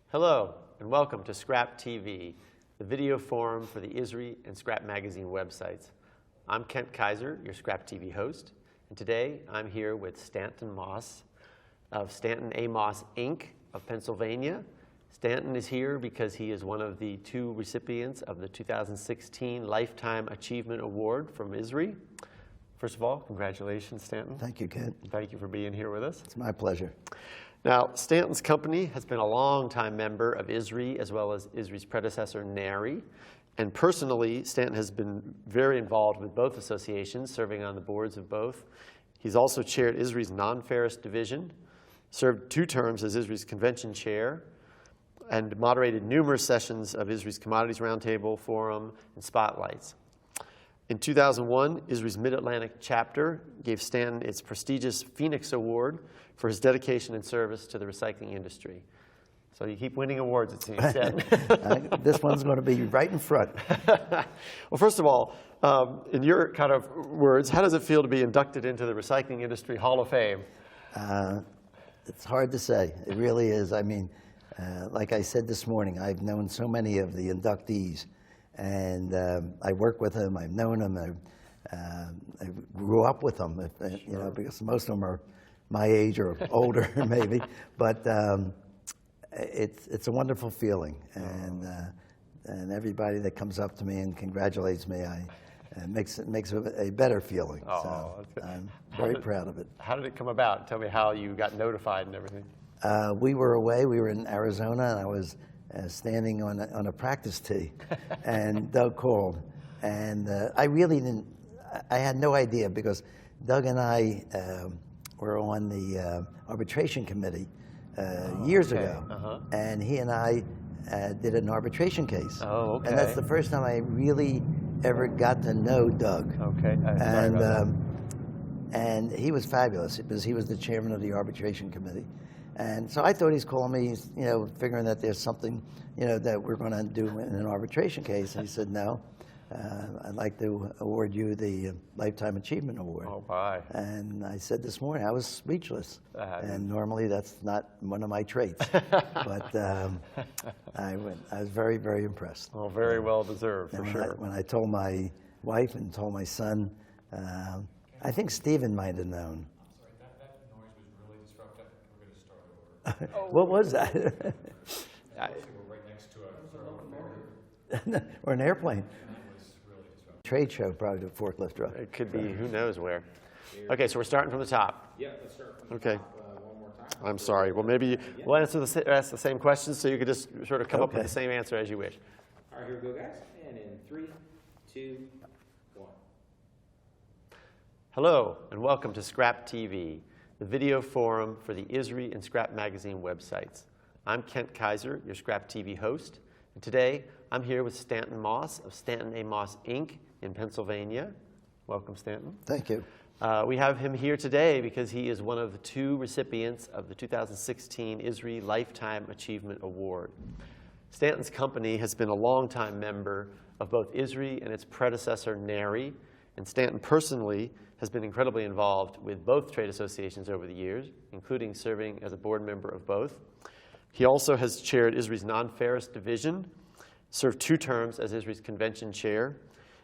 Hello, and welcome to Scrap TV, the video forum for the ISRI and Scrap Magazine websites. I'm Kent Kaiser, your Scrap TV host, and today I'm here with Stanton Moss of Stanton A Inc. of Pennsylvania. Stanton is here because he is one of the two recipients of the 2016 Lifetime Achievement Award from ISRI. First of all, congratulations, Stanton. Thank you, Kent. Thank you for being here with us. It's my pleasure. Now, Stanton's company has been a long-time member of ISRI as well as ISRI's predecessor, NARI. And personally, Stanton has been very involved with both associations, serving on the boards of both. He's also chaired ISRI's Non-Ferrous Division, served 2 terms as ISRI's convention chair, and moderated numerous sessions of ISRI's Commodities Roundtable, Forum, and Spotlights. In 2001, ISRI's Mid-Atlantic Chapter gave Stanton its prestigious Phoenix Award for his dedication and service to the recycling industry. So you keep winning awards, it seems, Stanton. This one's going to be right in front. Well, first of all, in your kind of words, how does it feel to be inducted into the Recycling Industry Hall of Fame? It's hard to say. It really is. I mean, like I said this morning, I've known so many of the inductees. And I work with them. I've known them. I grew up with them, you know, because most of them are my age or older, maybe. But it's a wonderful feeling, and everybody that comes up to me and congratulates me, it makes it a better feeling. So I'm very proud of it. How did it come about? Tell me how you got notified and everything. We were away. We were in Arizona, and I was standing on a practice tee, and Doug called, and I really didn't. I had no idea because Doug and I were on the arbitration committee years ago, and he and I did an arbitration case. Oh, okay. And that's the first time I really ever got to know Doug. Okay. And he was fabulous because he was the chairman of the arbitration committee. And so I thought he's calling me, you know, figuring that there's something, you know, that we're going to do in an arbitration case. And he said, no, I'd like to award you the Lifetime Achievement Award. Oh, bye. And I said this morning, I was speechless. And normally that's not one of my traits. But I was very, very impressed. Well, very well deserved, for sure. When I told my wife and told my son, I think Stephen might have known. What was that? We're right next to or an airplane. Trade show, probably the forklift truck. It could be who knows where. Okay, so we're starting from the top. Yeah, let's start from the top one more time. I'm sorry. Well, maybe we'll ask the same questions so you could just sort of come up with the same answer as you wish. All right, here we go, guys. And in 3, 2, 1. Hello, and welcome to Scrap TV, the video forum for the ISRI and Scrap Magazine websites. I'm Kent Kaiser, your Scrap TV host, and today I'm here with Stanton Moss of Stanton A Inc. in Pennsylvania. Welcome, Stanton. Thank you. We have him here today because he is one of the 2 recipients of the 2016 ISRI Lifetime Achievement Award. Stanton's company has been a longtime member of both ISRI and its predecessor, NARI, and Stanton personally has been incredibly involved with both trade associations over the years, including serving as a board member of both. He also has chaired ISRI's Non-Ferrous Division, served 2 terms as ISRI's convention chair,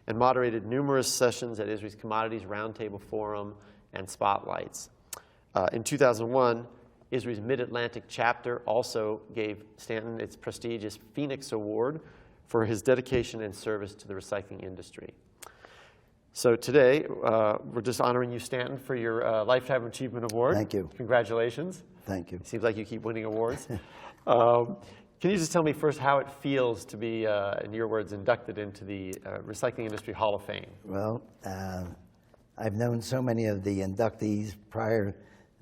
and moderated numerous sessions at ISRI's Commodities Roundtable, Forum, and Spotlights. In 2001, ISRI's Mid-Atlantic Chapter also gave Stanton its prestigious Phoenix Award for his dedication and service to the recycling industry. So today, we're just honoring you, Stanton, for your Lifetime Achievement Award. Thank you. Congratulations. Thank you. It seems like you keep winning awards. Can you just tell me first how it feels to be, in your words, inducted into the Recycling Industry Hall of Fame? Well, I've known so many of the inductees prior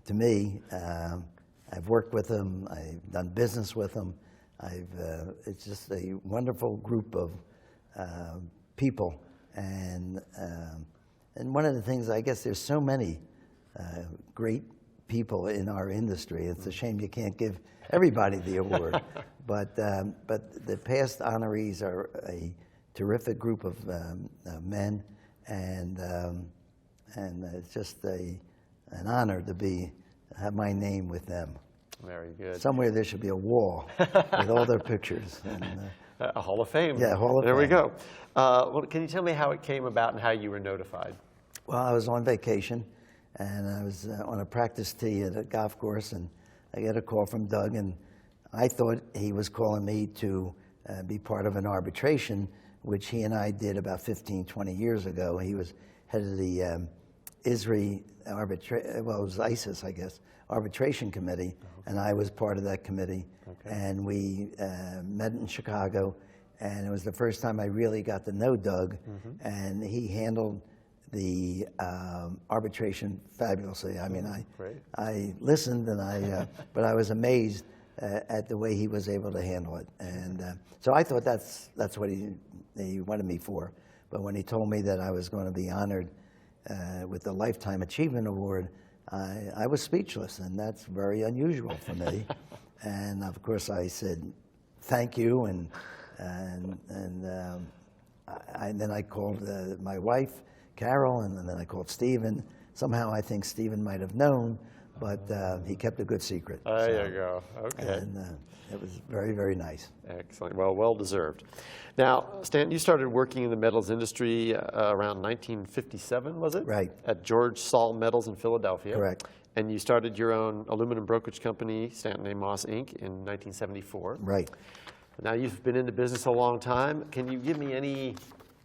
to me. I've worked with them. I've done business with them. It's just a wonderful group of people. And one of the things, I guess there's so many great people in our industry. It's a shame you can't give everybody the award. But the past honorees are a terrific group of men, and it's just an honor to have my name with them. Very good. Somewhere there should be a wall with all their pictures. And, A Hall of Fame. Yeah, Hall of There we Fame. go. Well, can you tell me how it came about and how you were notified? well, I was on vacation, and I was on a practice tee at a golf course, and I got a call from Doug, and I thought he was calling me to be part of an arbitration, which he and I did about 15, 20 years ago. He was head of the ISRI well, it was ISIS, I guess, arbitration committee, and I was part of that committee. Okay. And we met in Chicago, and it was the first time I really got to know Doug, and he handled the arbitration fabulously. I mean, Great. I listened, and but I was amazed at the way he was able to handle it. And so I thought that's what he wanted me for. But when he told me that I was going to be honored with the Lifetime Achievement Award, I was speechless, and that's very unusual for me. And of course, I said thank you, and then I called my wife, Carol, and then I called Stephen. Somehow I think Stephen might have known, but he kept a good secret. There you go. Okay. And it was very, very nice. Excellent. Well deserved. Now, Stanton, you started working in the metals industry around 1957, was it? Right. At George Sall Metals in Philadelphia. Correct. And you started your own aluminum brokerage company, Stanton A, Inc., in 1974. Right. Now, you've been in the business a long time. Can you give me any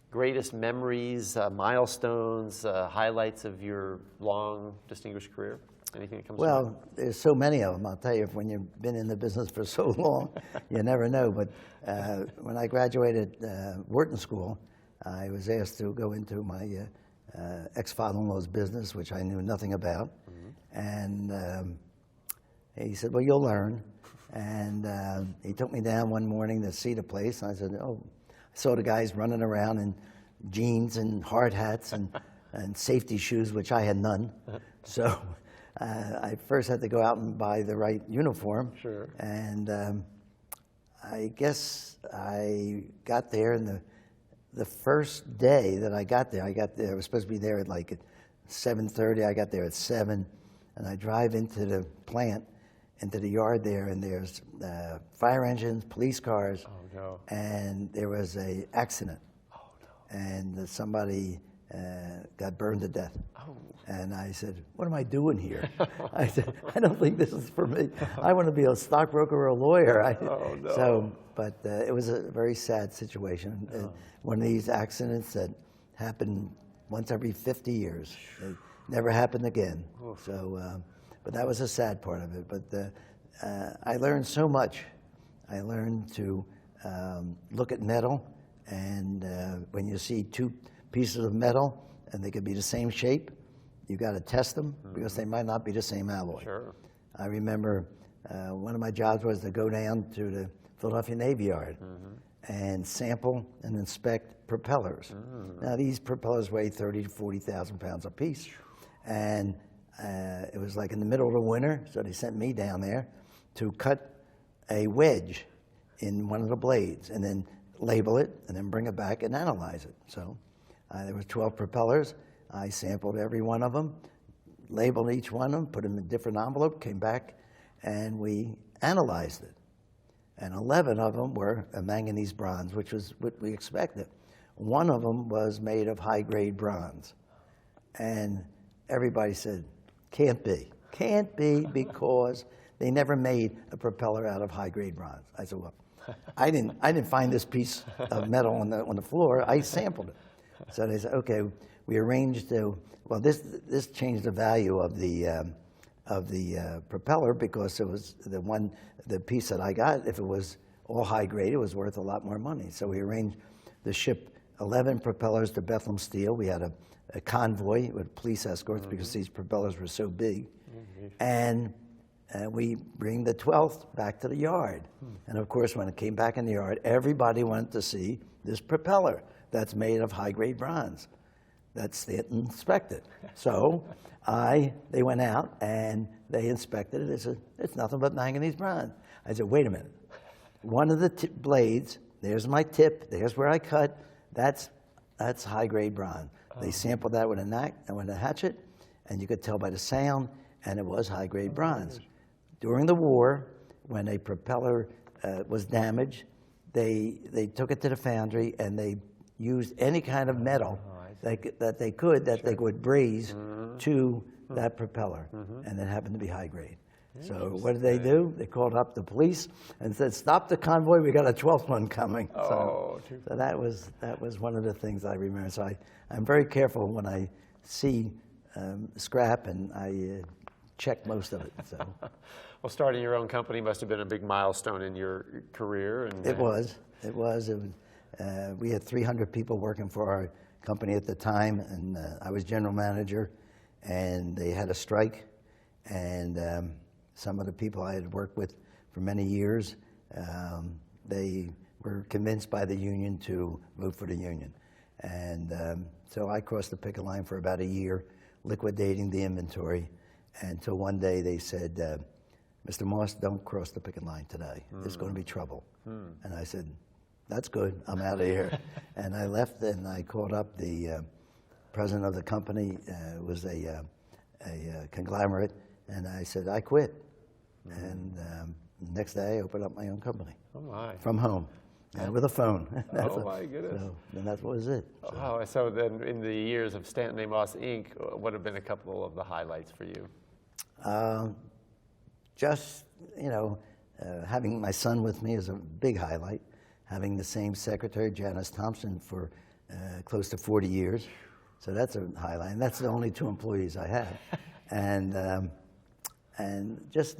greatest memories, milestones, highlights of your long, distinguished career? Anything that comes to mind? Well, there's so many of them. I'll tell you, when you've been in the business for so long, you never know. But when I graduated Wharton School, I was asked to go into my ex-father-in-law's business, which I knew nothing about. And he said, well, you'll learn. And he took me down one morning to see the place. And I said, oh, I saw the guys running around in jeans and hard hats and safety shoes, which I had none. So I first had to go out and buy the right uniform. Sure. And I guess I got there, and the first day that I got there, I was supposed to be there at like at 7:30. I got there at 7, and I drive into the plant, into the yard there, and there's fire engines, police cars, Oh, no. and there was an accident. Oh, no. And somebody got burned to death. Oh. And I said, what am I doing here? I said, I don't think this is for me. I want to be a stockbroker or a lawyer. Oh, no. So, but it was a very sad situation. One of these accidents that happened once every 50 years. It never happened again. So, but that was a sad part of it. But I learned so much. I learned to look at metal, and when you see two pieces of metal and they could be the same shape, you got to test them because they might not be the same alloy. Sure. I remember one of my jobs was to go down to the Philadelphia Navy Yard and sample and inspect propellers. Now these propellers weigh 30 to 40,000 pounds a piece, and it was like in the middle of the winter, so they sent me down there to cut a wedge in one of the blades and then label it and then bring it back and analyze it. So there was 12 propellers. I sampled every one of them, labeled each one of them, put them in a different envelope, came back, and we analyzed it. And 11 of them were a manganese bronze, which was what we expected. One of them was made of high-grade bronze. And everybody said, can't be. Can't be because they never made a propeller out of high-grade bronze. I said, well, I didn't find this piece of metal on the floor. I sampled it. So they said, okay, we arranged to, well, this changed the value of the propeller because it was the piece that I got, if it was all high grade, it was worth a lot more money. So we arranged to ship 11 propellers to Bethlehem Steel. We had a convoy with police escorts because these propellers were so big. And we bring the 12th back to the yard. And of course, when it came back in the yard, everybody wanted to see this propeller that's made of high-grade bronze. That's Stanton inspected. So they went out and they inspected it. They said, it's nothing but manganese bronze. I said, wait a minute. One of the blades, there's my tip, there's where I cut, that's high-grade bronze. They sampled that with a hatchet, and you could tell by the sound, and it was high-grade bronze. during the war, when a propeller was damaged, they took it to the foundry and they used any kind of metal that they could braze to that propeller, and it happened to be high grade. So what did they do? They called up the police and said, "Stop the convoy! We got a 12th one coming." So that was one of the things I remember. So I'm very careful when I see scrap, and I check most of it. So. Well, starting your own company must have been a big milestone in your career. And It was. We had 300 people working for our company at the time, and I was general manager, and they had a strike, and some of the people I had worked with for many years, they were convinced by the union to vote for the union. And so I crossed the picket line for about a year, liquidating the inventory, until one day they said, "Mr. Moss, don't cross the picket line today. There's going to be trouble." And I said, "That's good. I'm out of here." And I left, and I called up the president of the company. It was a conglomerate, and I said, "I quit." And next day, I opened up my own company. Oh my! From home, and with a phone. Oh my goodness! And that was it. Oh, so then in the years of Stanton A. Moss Inc., what have been a couple of the highlights for you? Just, having my son with me is a big highlight. Having the same secretary, Janice Thompson, for close to 40 years. So that's a highlight. And that's the only 2 employees I have. And just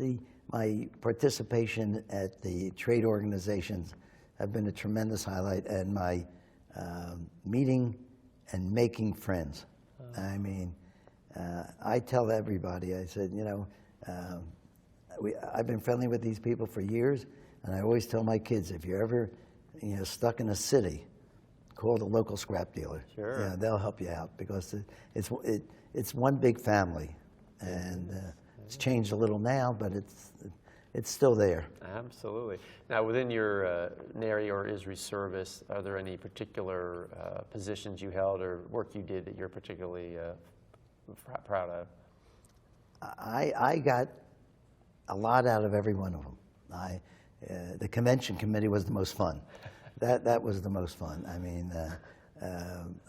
my participation at the trade organizations have been a tremendous highlight, and my meeting and making friends. I mean, I tell everybody, I said, I've been friendly with these people for years, and I always tell my kids, if you're ever stuck in a city, call the local scrap dealer. Sure. Yeah, they'll help you out, because it's one big family, and it's changed a little now, but it's still there. Absolutely. Now, within your NARI or ISRI service, are there any particular positions you held or work you did that you're particularly proud of? I got a lot out of every one of them. The convention committee was the most fun. That was the most fun. I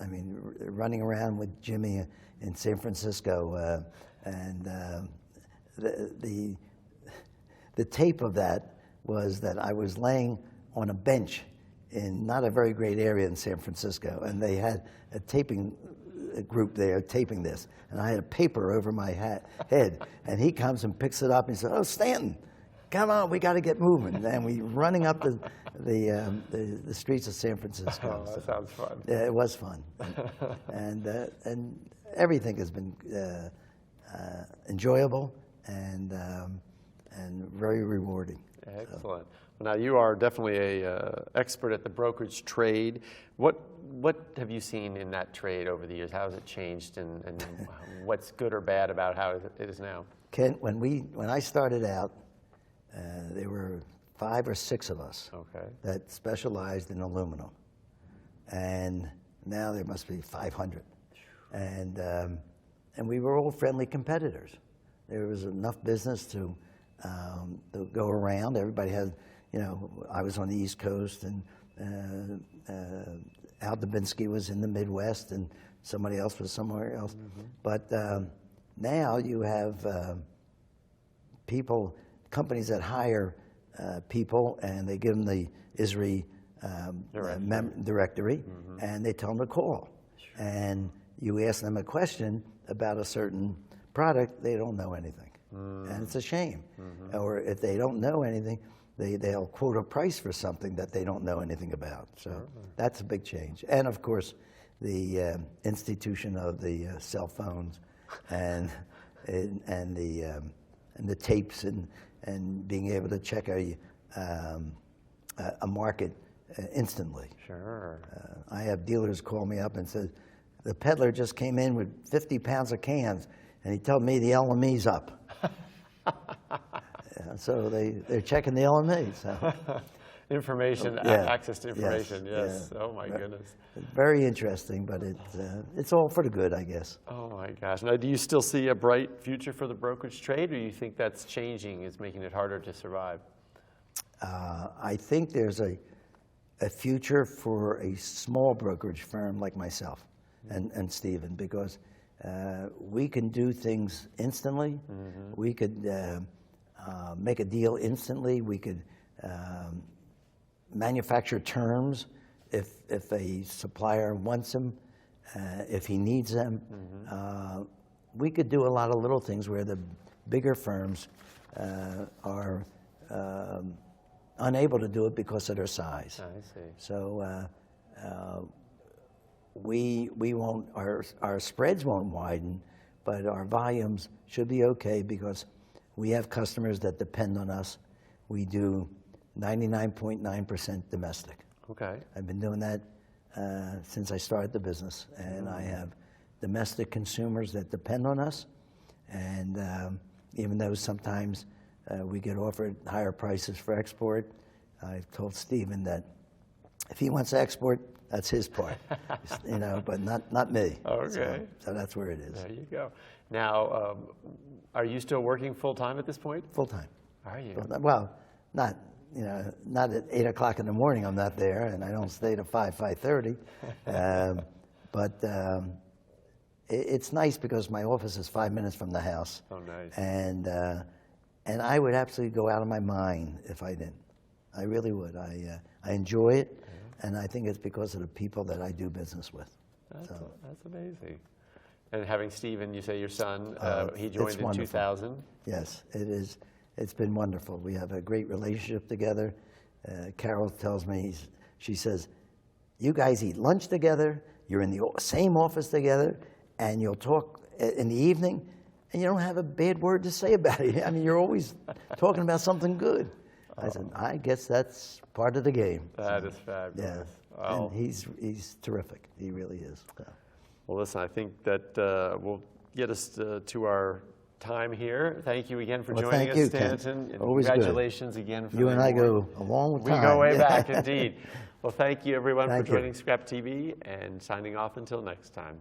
mean, running around with Jimmy in San Francisco, and the tape of that was that I was laying on a bench in not a very great area in San Francisco, and they had a taping group there taping this, and I had a paper over my head, and he comes and picks it up and he said, "Oh, Stanton, come on, we got to get moving." And we running up the streets of San Francisco. Oh, that sounds fun. Yeah, it was fun, and everything has been enjoyable and very rewarding. Excellent. Well, now you are definitely a expert at the brokerage trade. What have you seen in that trade over the years? How has it changed, and what's good or bad about how it is now? Ken, when I started out, there were 5 or 6 of us that specialized in aluminum, and now there must be 500, and we were all friendly competitors. There was enough business to go around. Everybody had, I was on the East Coast, and Al Dubinsky was in the Midwest, and somebody else was somewhere else. But now you have companies that hire people, and they give them the ISRI directory, and they tell them to call. And you ask them a question about a certain product, they don't know anything. And it's a shame. Or if they don't know anything, they'll quote a price for something that they don't know anything about. So that's a big change. And of course, the institution of the cell phones and the tapes and being able to check a market instantly. Sure. I have dealers call me up and say, "The peddler just came in with 50 pounds of cans, and he told me the LME's up." So they're checking the LME. So. information, Yeah. access to information. Yes. yeah. Oh my goodness. Very interesting, but it's all for the good, I guess. Oh my gosh. Now, do you still see a bright future for the brokerage trade, or do you think that's changing, is making it harder to survive? I think there's a future for a small brokerage firm like myself and Stephen, because we can do things instantly. We could make a deal instantly. We could manufacture terms if a supplier wants them, if he needs them. We could do a lot of little things where the bigger firms are unable to do it because of their size. I see. So we won't, our spreads won't widen, but our volumes should be okay because we have customers that depend on us. We do 99.9% domestic. Okay. I've been doing that since I started the business, and I have domestic consumers that depend on us. And even though sometimes we get offered higher prices for export, I've told Stephen that if he wants to export, that's his part, but not me. Okay. So that's where it is. There you go. Now, are you still working full time at this point? Full time. Are you? Well, not at 8 o'clock in the morning. I'm not there, and I don't stay to 5:30. But it's nice because my office is 5 minutes from the house. Oh, nice. And I would absolutely go out of my mind if I didn't. I really would. I enjoy it, and I think it's because of the people that I do business with. That's amazing. And having Stephen, you say your son, he It's joined in wonderful. 2000. Yes, it is. It's been wonderful. We have a great relationship together. Carol tells me, she says, you guys eat lunch together, you're in the same office together, and you'll talk in the evening, and you don't have a bad word to say about it. I mean, you're always talking about something good. I said, I guess that's part of the game. That is fabulous. Yeah, Well, and he's terrific. He really is. So. well, listen, I think that will get us to our time here. Thank you again for Well, joining thank us, you, Ken. Stanton. And Always good. congratulations again for You the and I award. go a long We time. go way back, indeed. Well, thank you, everyone, Thank for you. joining Scrap TV, and signing off until next time.